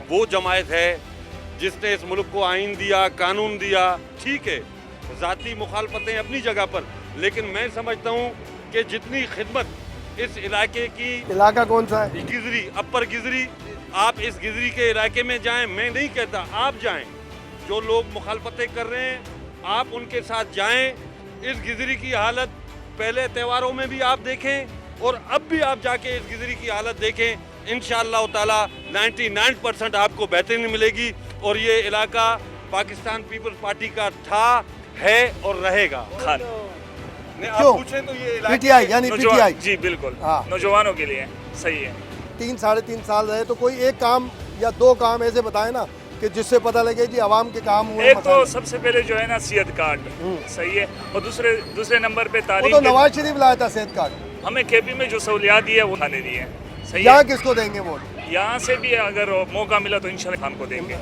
वो जमायत है जिसने इस मुल्क को आइन दिया, कानून दिया। ठीक है, ज़ाती मुखालफतें अपनी जगह पर, लेकिन मैं समझता हूँ कि जितनी खिदमत इस इलाके की। इलाका कौन सा है? गिजरी, अपर गिजरी। आप इस गिजरी के इलाके में जाएं, मैं नहीं कहता, आप जाएं। जो लोग मुखालफतें कर रहे हैं आप उनके साथ जाएं। इस गिजरी की हालत पहले त्योहारों में भी आप देखें और अब भी आप जाके इस गिजरी की हालत देखें। इंशाअल्लाह ताला 99% आपको बेहतरीन मिलेगी और ये इलाका पाकिस्तान पीपल्स पार्टी का था, है और रहेगा। खान आप पूछें तो ये पीटीआई यानी पीटीआई। जी बिल्कुल, हाँ। नौजवानों के लिए सही है। 3-3.5 साल रहे तो कोई एक काम या 2 काम ऐसे बताए ना कि जिससे पता लगे जी आवाम के काम हुए। एक तो सबसे पहले जो है ना सेहत कार्ड सही है, और दूसरे नंबर पे तालीम। वो तो नवाज शरीफ लाया था सेहत कार्ड। हमें केपी में जो सहूलियात दी है वो खाने दी है। सही यहाँ है। किसको देंगे वोट? यहाँ से भी अगर मौका मिला तो इंशाल्लाह खान को देंगे।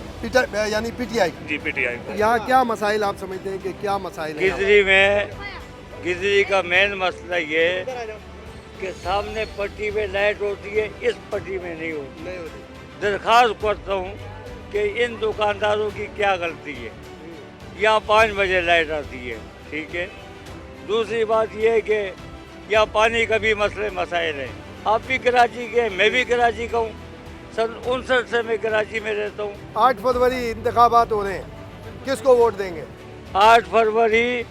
यानी पीटीआई। जी पीटीआई। यहाँ क्या मसाइल आप समझते हैं कि क्या मसाइल है? गिजरी में गिजरी का मेन मसला ये कि सामने पट्टी में लाइट होती है, इस पट्टी में नहीं होती। दरख्वास्त करता हूँ कि इन दुकानदारों की क्या गलती है। यहाँ 5 बजे लाइट आती है, ठीक है। दूसरी बात यह है कि यहाँ पानी का भी मसले मसाइल है। आप भी कराची के, मैं भी कराची का हूँ। सन 59 से मैं कराची में रहता हूँ। 8 फरवरी इंतखाबात हो रहे हैं, किसको वोट देंगे? 8 फरवरी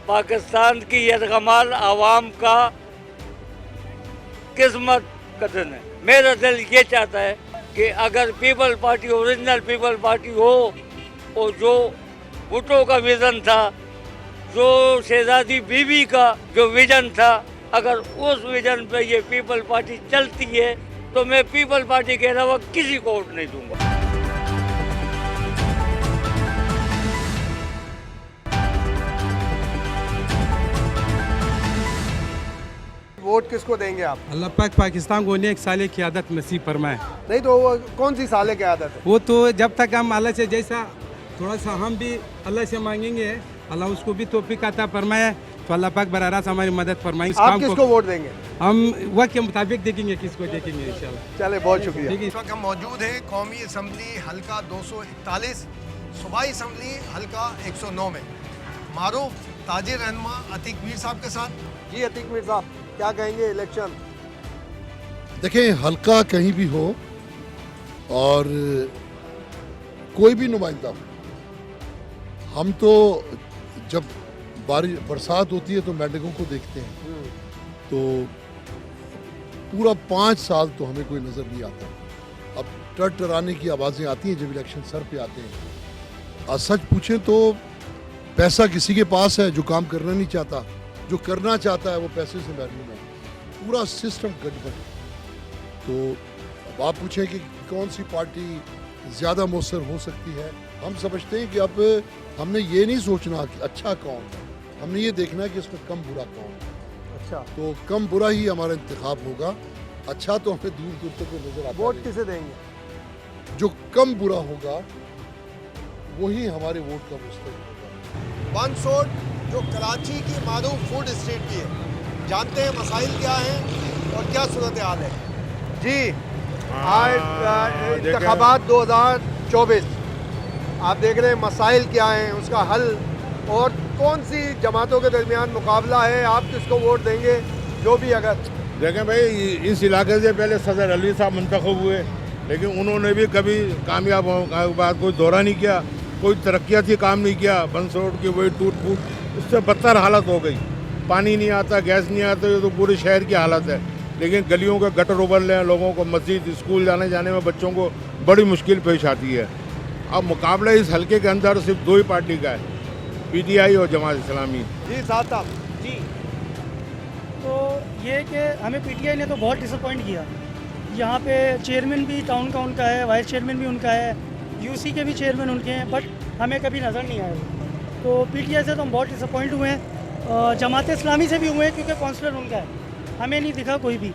पाकिस्तान की यरगमाल आवाम का किस्मत का दिन है। मेरा दिल ये चाहता है कि अगर people party original people party हो और जो भुट्टो का विज़न था, जो शहजादी बीबी का जो विजन था, अगर उस विजन पे ये पीपल पार्टी चलती है तो मैं पीपल पार्टी के अलावा किसी को वोट नहीं दूंगा। वोट वोट किसको देंगे आप? अल्लाह पाक पाकिस्तान को नेक साले की आदत नसीब फरमाए। नहीं तो वो कौन सी साले की आदत है? वो तो जब तक हम अल्लाह से जैसा थोड़ा सा हम भी अल्लाह से मांगेंगे, अल्लाह उसको भी तौफीक अता फरमाए, तो अल्लाह पाक बराह रास्त हमारी मदद फरमाए। आप किसको वोट देंगे? हम वक्त के मुताबिक देखेंगे किसको देखेंगे इंशाल्लाह। चले, बहुत शुक्रिया। इस वक्त हम मौजूद हैं कौमी असम्बली हल्का 241, सूबाई असम्बली हल्का 109 में मारूफ ताजिर रहनुमा अतीक मीर साहब के साथ। जी अतीक मीर साहब, क्या कहेंगे इलेक्शन? देखें, हल्का कहीं भी हो और कोई भी नुमाइंदा हो, हम तो जब बरसात होती है तो मेंढकों को देखते हैं, तो पूरा 5 साल तो हमें कोई नज़र नहीं आता। अब टराने की आवाज़ें आती हैं जब इलेक्शन सर पे आते हैं। आज सच पूछें तो पैसा किसी के पास है जो काम करना नहीं चाहता, जो करना चाहता है वो पैसे से महरूम है। पूरा सिस्टम गड़बड़। तो अब आप पूछें कि कौन सी पार्टी ज़्यादा मौसर हो सकती है, हम समझते हैं कि अब हमने ये नहीं सोचना कि अच्छा कौन है, हमने ये देखना है कि इसमें कम बुरा कौन है। अच्छा, तो कम बुरा ही हमारा इंतखाब होगा, अच्छा तो हमें दूर दूर तक नजर आता है। वोट किसे देंगे? जो कम बुरा होगा वही हमारे वोट का मुस्तक होगा। बानसोड जो कराची की मारूफ फूड स्ट्रीट भी है, जानते हैं मसाइल क्या हैं और क्या सूरत हाल है? जी, आज इंतखाबात 2024, आप देख रहे हैं मसाइल क्या हैं, उसका हल और कौन सी जमातों के दरमियान मुकाबला है, आप किसको वोट देंगे? जो भी अगर देखें भाई, इस इलाके से पहले सदर अली साहब मुंतखब हुए, लेकिन उन्होंने भी कभी कामयाब होने के बाद कोई दौरा नहीं किया, कोई तरक्याती काम नहीं किया। बंसरोड की वही टूट फूट, उससे बदतर हालत हो गई। पानी नहीं आता, गैस नहीं आता, ये तो पूरे शहर की हालत है। लेकिन गलियों के गटर उबल हैं, लोगों को मस्जिद स्कूल जाने में बच्चों को बड़ी मुश्किल पेश आती है। अब मुकाबला इस हल्के के अंदर सिर्फ 2 ही पार्टी का है, PTI और जमात इस्लामी। जी साहब जी, तो ये कि हमें PTI ने तो बहुत डिसअपॉइंट किया। यहाँ पे चेयरमैन भी टाउन का उनका है, वाइस चेयरमैन भी उनका है, UC के भी चेयरमैन उनके हैं, बट हमें कभी नज़र नहीं आए। तो PTI से तो हम बहुत डिसअपॉइंट हुए हैं। जमात इस्लामी से भी हुए हैं क्योंकि काउंसलर उनका है, हमें नहीं दिखा कोई भी।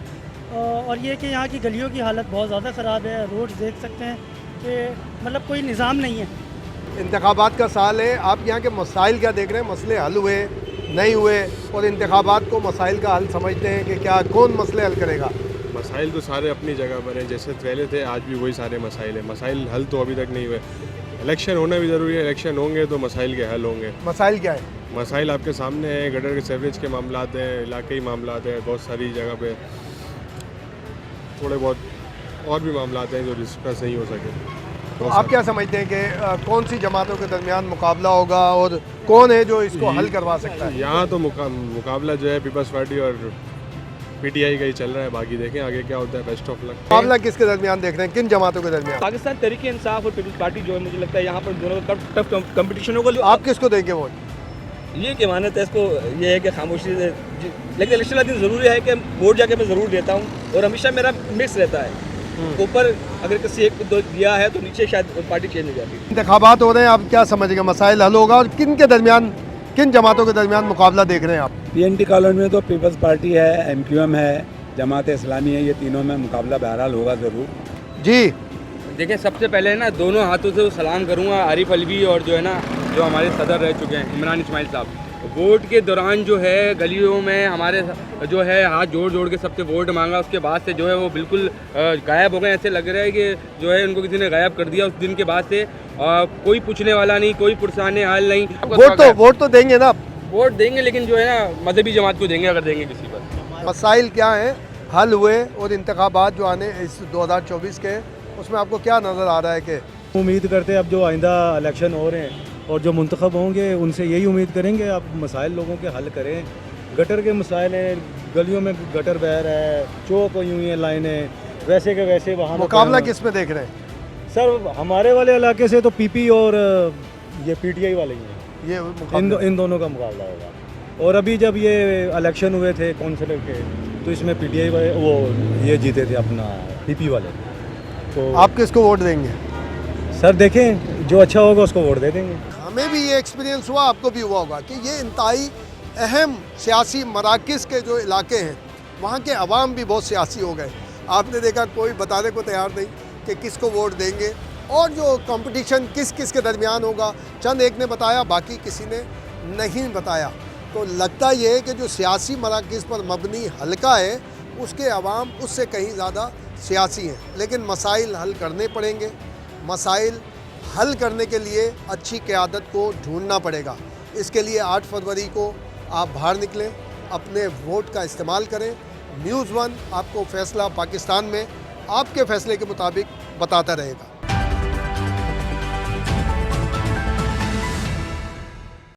और ये कि यहाँ की गलियों की हालत बहुत ज़्यादा ख़राब है, रोड्स देख सकते हैं कि मतलब कोई निज़ाम नहीं है। इंतखाबात का साल है, आप यहाँ के मसाइल क्या देख रहे हैं? मसले हल हुए नहीं हुए? और इंतखाबात को मसाइल का हल समझते हैं कि क्या कौन मसले हल करेगा? मसाइल तो सारे अपनी जगह पर हैं, जैसे पहले थे आज भी वही सारे मसाइल हैं। मसाइल हल तो अभी तक नहीं हुए। इलेक्शन होना भी ज़रूरी है, इलेक्शन होंगे तो मसाइल के हल होंगे। मसाइल क्या है? मसाइल आपके सामने हैं, गटर के सीवरेज के मामलात हैं, इलाकई मामलात हैं, बहुत सारी जगह पे थोड़े बहुत और भी मामलात हैं जो डिस्कस नहीं हो सके। तो आप क्या समझते हैं कि कौन सी जमातों के दरमियान मुकाबला होगा और कौन है जो इसको हल करवा सकता है? यहाँ तो मुकाबला जो है पीपल्स पार्टी और PTI का ही चल रहा है, बाकी देखें आगे क्या होता है। Best of luck. मुकाबला किसके दरमियान देख रहे हैं, किन जमातों के दरमियान? पाकिस्तान तहरीक इंसाफ और पीपल्स पार्टी जो है, मुझे लगता है यहाँ पर दोनों का टफ कंपटीशन होगा। आप किसको देंगे वोट? ये कि मानत है इसको, ये है कि खामोशी से, लेकिन इलेक्शन वाले दिन ज़रूरी है कि वोट जाके मैं ज़रूर देता हूँ और हमेशा मेरा मिक्स रहता है। ऊपर अगर किसी एक को दिया है तो नीचे शायद पार्टी चेंज हो जाती है। इंतखाबात हो रहे हैं, आप क्या समझेंगे मसाइल हल होगा और किन के दरमियान, किन जमातों के दरमियान मुकाबला देख रहे हैं आप? PNT कॉलोनी में तो पीपल्स पार्टी है, MQM है, जमात इस्लामी है, ये तीनों में मुकाबला बहरहाल होगा ज़रूर। जी देखिए, सबसे पहले ना दोनों हाथों से सलाम करूँगा आरिफ अलवी और जो है ना जो हमारे सदर रह चुके हैं इमरान इस्माइल साहब। वोट के दौरान जो है गलियों में हमारे जो है हाथ जोड़ जोड़ के सबसे वोट मांगा, उसके बाद से जो है वो बिल्कुल गायब हो गए। ऐसे लग रहा है कि जो है उनको किसी ने गायब कर दिया। उस दिन के बाद से कोई पूछने वाला नहीं, कोई पुरसाने हाल नहीं। वोट तो देंगे ना? वोट देंगे, लेकिन जो है ना मजहबी जमात को देंगे अगर देंगे किसी पर। मसाइल क्या हैं, हल हुए और इंतखाबात जो आने इस 2024 के, उसमें आपको क्या नज़र आ रहा है? कि उम्मीद करते हैं अब जो आइंदा इलेक्शन हो रहे हैं और जो मुंतखब होंगे उनसे यही उम्मीद करेंगे आप मसाइल लोगों के हल करें। गटर के मसाइल हैं, गलियों में गटर बह रहा है, चौक हुई हैं लाइनें, वैसे के वैसे वहाँ मुकाबला किस में देख रहे हैं? सर हमारे वाले इलाके से तो PP और ये PTI वाले ही हैं, ये इन दोनों का मुकाबला होगा। और अभी जब ये इलेक्शन हुए थे काउंसिलर के तो इसमें PTI वाले वो ये जीते थे अपना PP वाले। तो आप किसको वोट देंगे? सर देखें जो अच्छा होगा उसको वोट दे देंगे। हमें भी ये एक्सपीरियंस हुआ, आपको भी हुआ होगा कि ये इंतहाई अहम सियासी मराकज़ के जो इलाके हैं वहाँ के अवाम भी बहुत सियासी हो गए। आपने देखा कोई बताने को तैयार नहीं कि किसको वोट देंगे और जो कंपटीशन किस किस के दरमियान होगा, चंद एक ने बताया, बाकी किसी ने नहीं बताया। तो लगता ये है कि जो सियासी मराकज़ पर मबनी हल्का है उसके अवाम उससे कहीं ज़्यादा सियासी हैं। लेकिन मसाइल हल करने पड़ेंगे। मसाइल हल करने के लिए अच्छी क़यादत को ढूंढना पड़ेगा। इसके लिए 8 फरवरी को आप बाहर निकलें, अपने वोट का इस्तेमाल करें। न्यूज़ 1 आपको फ़ैसला पाकिस्तान में आपके फ़ैसले के मुताबिक बताता रहेगा।